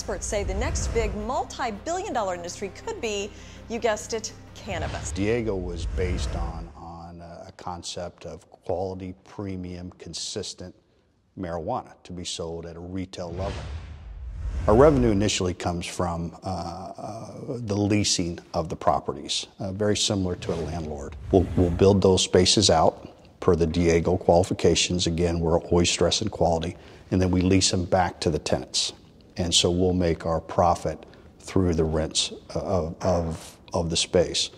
experts say the next big multi-billion-dollar industry could be, you guessed it, cannabis. Diego was based on a concept of quality, premium, consistent marijuana to be sold at a retail level. Our revenue initially comes from the leasing of the properties, very similar to a landlord. We'll build those spaces out per the Diego qualifications. Again, we're always stressing quality, and then we lease them back to the tenants. And so we'll make our profit through the rents of the space.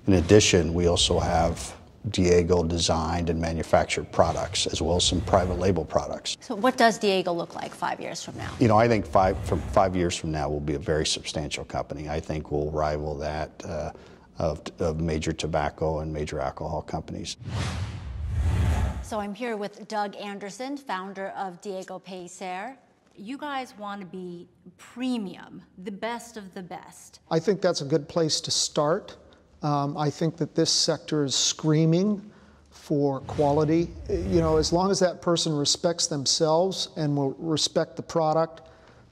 In addition, we also have Diego designed and manufactured products, as well as some private label products. So what does Diego look like 5 years from now? You know, I think 5 years from now we'll be a very substantial company. I think we'll rival that of major tobacco and major alcohol companies. So I'm here with Doug Anderson, founder of Diego Pellicer. You guys want to be premium, the best of the best. I think that's a good place to start. I think that this sector is screaming for quality. You know, as long as that person respects themselves and will respect the product,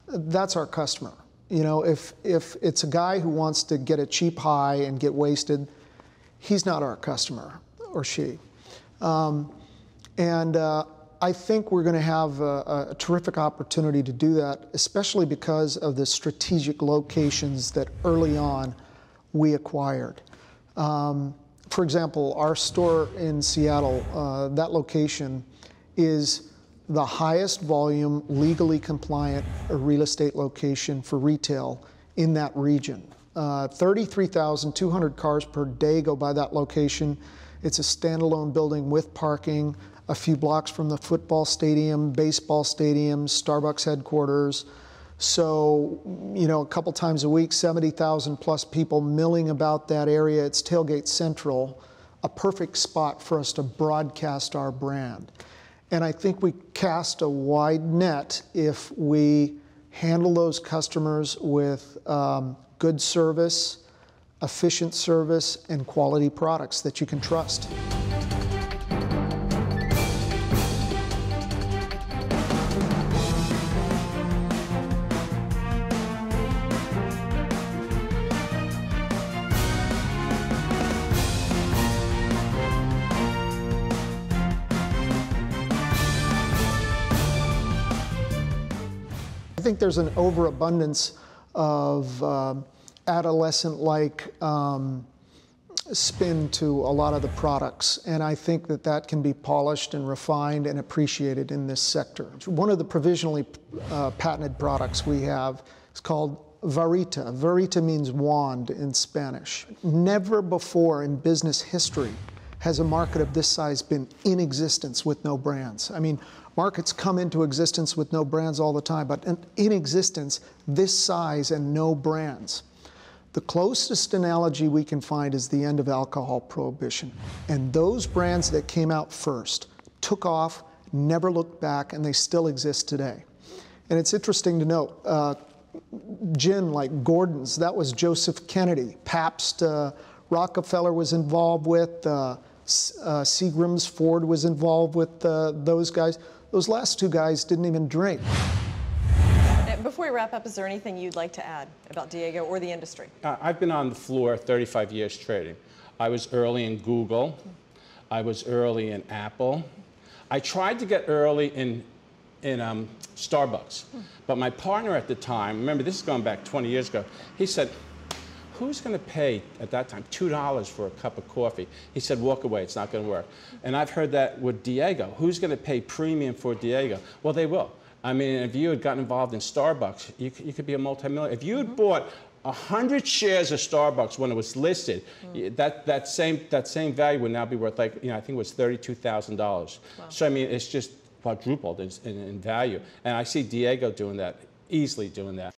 that's our customer. You know, if it's a guy who wants to get a cheap high and get wasted, he's not our customer, or she. I think we're going to have a terrific opportunity to do that, especially because of the strategic locations that early on we acquired. For example, our store in Seattle, that location is the highest volume, legally compliant real estate location for retail in that region. 33,200 cars per day go by that location. It's a standalone building with parking, a few blocks from the football stadium, baseball stadium, Starbucks headquarters. So, you know, a couple times a week, 70,000 plus people milling about that area. It's Tailgate Central, a perfect spot for us to broadcast our brand. And I think we cast a wide net if we handle those customers with good service, efficient service, and quality products that you can trust. I think there's an overabundance of adolescent-like spin to a lot of the products, and I think that that can be polished and refined and appreciated in this sector. One of the provisionally patented products we have is called Varita. Varita means wand in Spanish. Never before in business history has a market of this size been in existence with no brands. I mean, markets come into existence with no brands all the time, but in existence, this size and no brands. The closest analogy we can find is the end of alcohol prohibition. And those brands that came out first took off, never looked back, and they still exist today. And it's interesting to note, gin like Gordon's, that was Joseph Kennedy. Pabst, Rockefeller was involved with, Seagram's, Ford was involved with those guys. Those last two guys didn't even drink. Before we wrap up, is there anything you'd like to add about Diego or the industry? I've been on the floor 35 years trading. I was early in Google. I was early in Apple. I tried to get early in Starbucks. But my partner at the time, remember this is going back 20 years ago, he said, who's going to pay, at that time, $2 for a cup of coffee? He said, walk away, it's not going to work. And I've heard that with Diego. Who's going to pay premium for Diego? Well, they will. I mean, if you had gotten involved in Starbucks, you could be a multimillionaire. If you had bought 100 shares of Starbucks when it was listed, that same value would now be worth, like, you know, I think it was $32,000. Wow. So, I mean, it's just quadrupled in value. And I see Diego doing that, easily doing that.